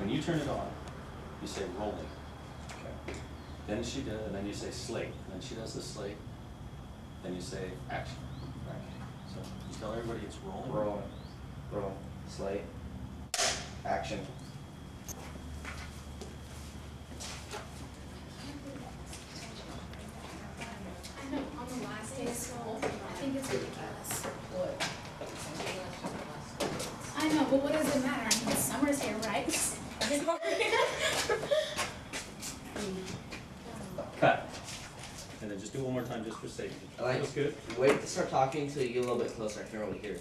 When you turn it on, you say rolling. Okay. Then she does, and then you say slate. And then she does the slate. Then you say action. Okay. So you tell everybody it's rolling. Rolling. Roll. Slate. Action. I know, on the last day of school, I think it's ridiculous. What? I know, but what does it matter? I mean, summer's here, right? Cut. And then just do it one more time just for safety. Feels good? Wait to start talking until you get a little bit closer. I can't really hear.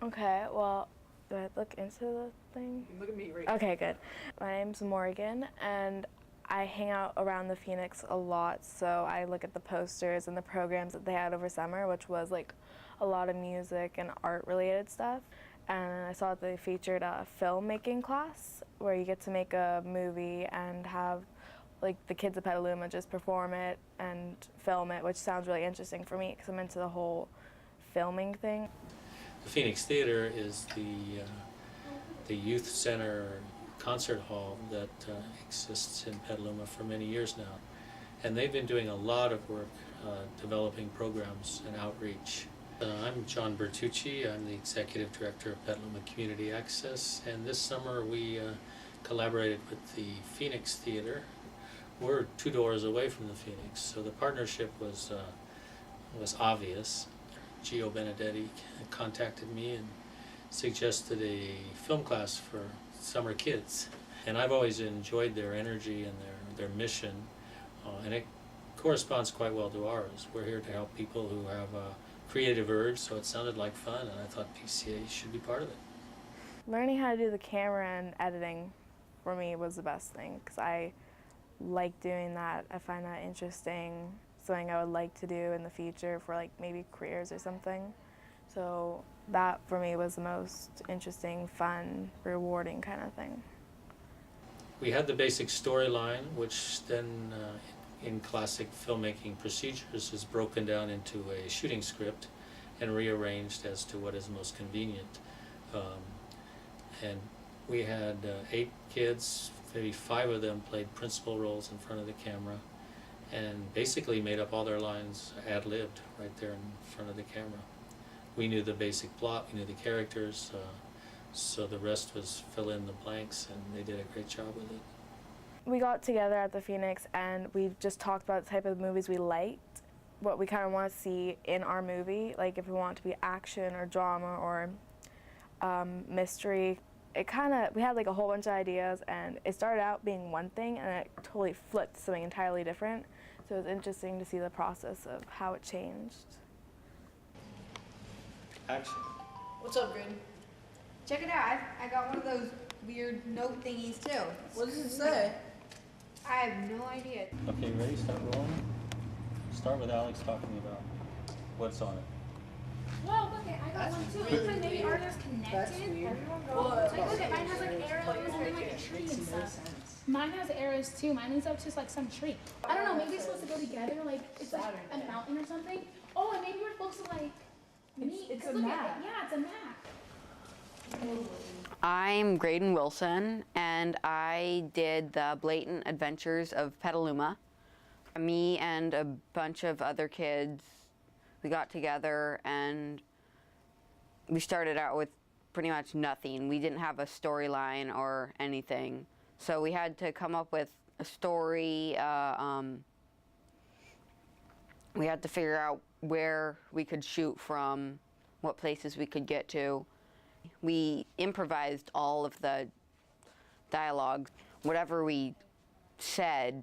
Okay, well, do I look into the thing? Look at me right Okay, good. My name's Morgan, and I hang out around the Phoenix a lot, so I look at the posters and the programs that they had over summer, which was like a lot of music and art-related stuff. And I saw that they featured a filmmaking class where you get to make a movie and have like the kids of Petaluma just perform it and film it, which sounds really interesting for me because I'm into the whole filming thing. The Phoenix Theater is the youth center concert hall that exists in Petaluma for many years now. And they've been doing a lot of work developing programs and outreach. I'm John Bertucci. I'm the Executive Director of Petaluma Community Access, and this summer we collaborated with the Phoenix Theater. We're 2 doors away from the Phoenix, so the partnership was obvious. Gio Benedetti contacted me and suggested a film class for summer kids. And I've always enjoyed their energy and their mission, and it corresponds quite well to ours. We're here to help people who have a creative urge, so it sounded like fun, and I thought PCA should be part of it. Learning how to do the camera and editing for me was the best thing because I like doing that. I find that interesting, something I would like to do in the future for like maybe careers or something. So that for me was the most interesting, fun, rewarding kind of thing. We had the basic storyline, which then in classic filmmaking procedures is broken down into a shooting script and rearranged as to what is most convenient. And we had 8 kids, maybe 5 of them played principal roles in front of the camera and basically made up all their lines ad-libbed right there in front of the camera. We knew the basic plot, we knew the characters, so the rest was fill in the blanks, and they did a great job with it. We got together at the Phoenix and we just talked about the type of movies we liked, what we kind of want to see in our movie, like if we want it to be action or drama or mystery. We had like a whole bunch of ideas, and it started out being one thing and it totally flipped to something entirely different. So it was interesting to see the process of how it changed. Action. What's up, Green? Check it out. I got one of those weird note thingies too. What does it say? I have no idea. Okay, ready? Start rolling. Start with Alex talking about what's on it. Whoa, look at, I got one too. It looks like maybe ours is connected. That's weird. Like, look at, mine has like arrows and then like a tree and stuff. Mine has arrows too. Mine leads up to like some tree. I don't know, maybe it's supposed to go together, like it's like a mountain or something. Oh, and maybe we're supposed to like meet. It's a look map. At it. Yeah, it's a map. I'm Graydon Wilson, and I did the Blatant Adventures of Petaluma. Me and a bunch of other kids, we got together and we started out with pretty much nothing. We didn't have a storyline or anything. So we had to come up with a story. We had to figure out where we could shoot from, what places we could get to. We improvised all of the dialogue. Whatever we said,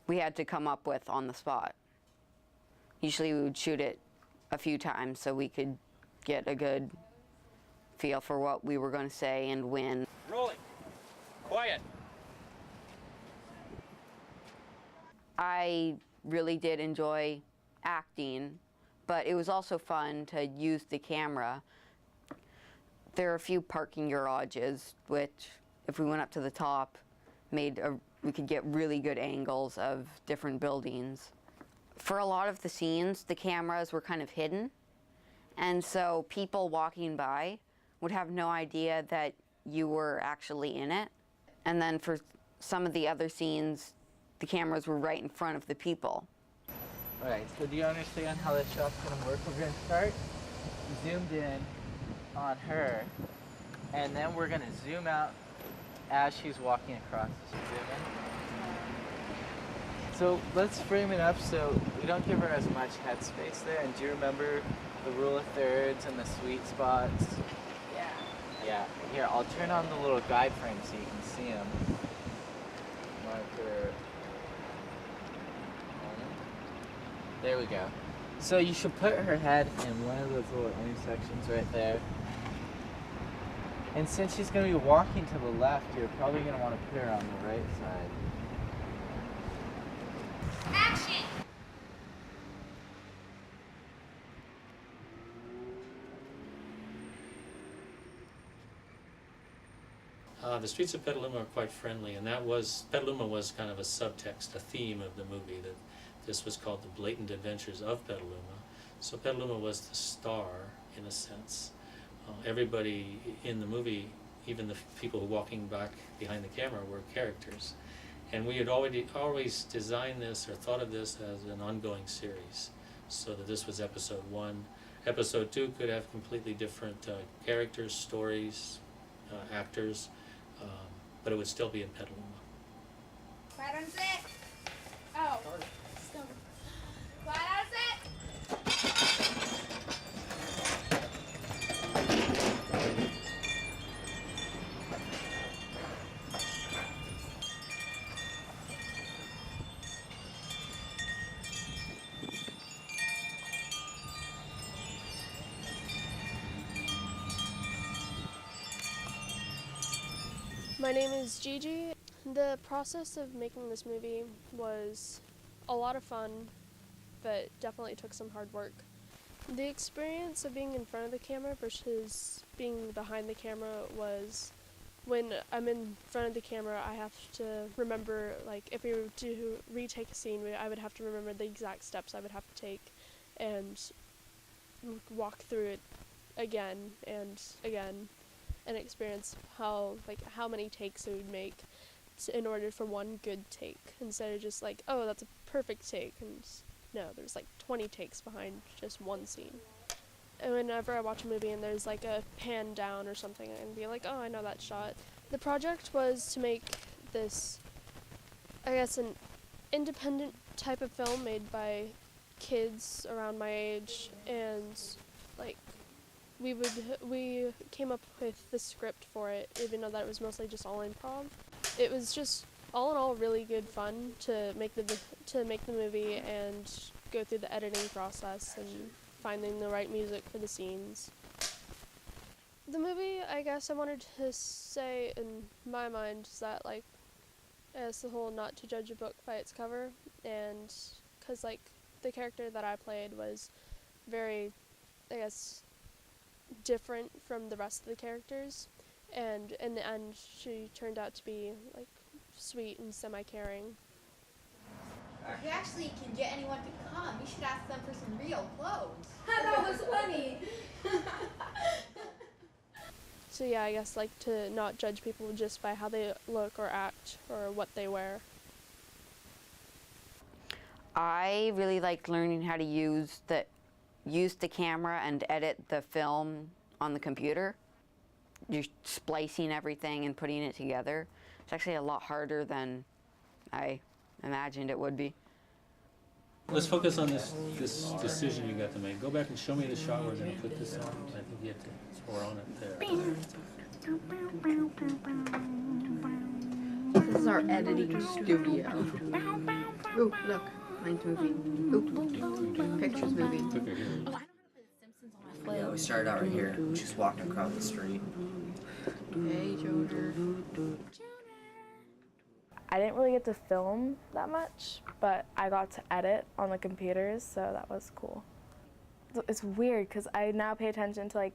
we had to come up with on the spot. Usually we would shoot it a few times so we could get a good feel for what we were going to say and when. Rolling. Quiet. I really did enjoy acting, but it was also fun to use the camera. There are a few parking garages, which, if we went up to the top, we could get really good angles of different buildings. For a lot of the scenes, the cameras were kind of hidden, and so people walking by would have no idea that you were actually in it. And then for some of the other scenes, the cameras were right in front of the people. All right, so do you understand how this shot's gonna work? We're gonna start zoomed in on her, and then we're gonna zoom out as she's walking across. So zoom in. So let's frame it up so we don't give her as much headspace there. And do you remember the rule of thirds and the sweet spots? Yeah. Yeah. Here, I'll turn on the little guide frame so you can see them. Marker. There we go. So you should put her head in one of those little intersections right there. And since she's going to be walking to the left, you're probably going to want to put her on the right side. Action! The streets of Petaluma are quite friendly, and Petaluma was kind of a subtext, a theme of the movie, that this was called The Blatant Adventures of Petaluma. So Petaluma was the star, in a sense. Everybody in the movie, even the people walking back behind the camera, were characters. And we had always designed this or thought of this as an ongoing series, so that this was episode 1. Episode 2 could have completely different characters, stories, actors, but it would still be in Petaluma. Quiet on set. Oh. Still. Quiet on set. My name is Gigi. The process of making this movie was a lot of fun, but definitely took some hard work. The experience of being in front of the camera versus being behind the camera was, when I'm in front of the camera, I have to remember, like, if we were to retake a scene, I would have to remember the exact steps I would have to take and walk through it again and again, and experience how many takes it would make in order for one good take, instead of just like, oh, that's a perfect take, and no, there's like 20 takes behind just one scene. And whenever I watch a movie and there's like a pan down or something, I can be like, oh, I know that shot. The project was to make this, I guess, an independent type of film made by kids around my age, and like we came up with the script for it, even though that it was mostly just all improv. It was just all in all really good fun to make the movie and go through the editing process and finding the right music for the scenes. The movie, I guess I wanted to say in my mind is that, like, as the whole not to judge a book by its cover, and because like the character that I played was very, I guess, different from the rest of the characters, and in the end she turned out to be like sweet and semi-caring. If you actually can get anyone to come, you should ask them for some real clothes. That was funny. So yeah, I guess like to not judge people just by how they look or act or what they wear. I really liked learning how to use the camera and edit the film on the computer. You're splicing everything and putting it together. It's actually a lot harder than I imagined it would be. Let's focus on this decision you got to make. Go back and show me the shot we're going to put this on. I think you have to, so we're on it there. This is our editing studio. Ooh, look, mine's moving. Ooh, picture's moving. Yeah, we started out right here. Just walking across the street. Hey, Joder. I didn't really get to film that much, but I got to edit on the computers, so that was cool. It's weird because I now pay attention to like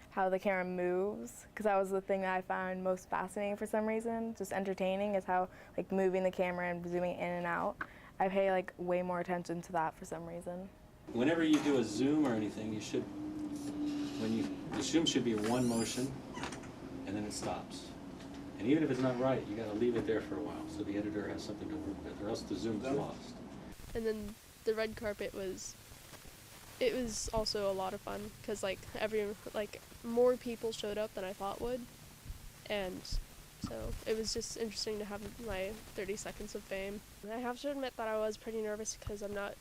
how the camera moves, because that was the thing that I found most fascinating for some reason, just entertaining, is how like moving the camera and zooming in and out. I pay like way more attention to that for some reason. Whenever you do a zoom or anything, you should, the zoom should be one motion, and then it stops. And even if it's not right, you gotta leave it there for a while, so the editor has something to work with, or else the zoom's lost. And then the red carpet was also a lot of fun because like more people showed up than I thought would, and so it was just interesting to have my 30 seconds of fame. I have to admit that I was pretty nervous because I'm not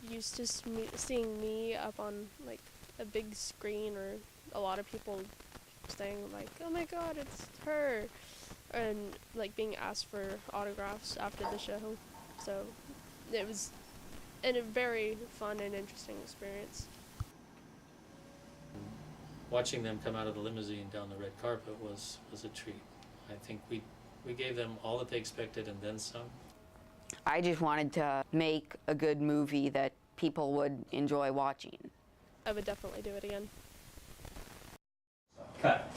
used to seeing me up on like a big screen or a lot of people saying like, oh my god, it's her, and like being asked for autographs after the show. So it was a very fun and interesting experience. Watching them come out of the limousine down the red carpet was a treat. I think we gave them all that they expected and then some. I just wanted to make a good movie that people would enjoy watching. I would definitely do it again. Cut.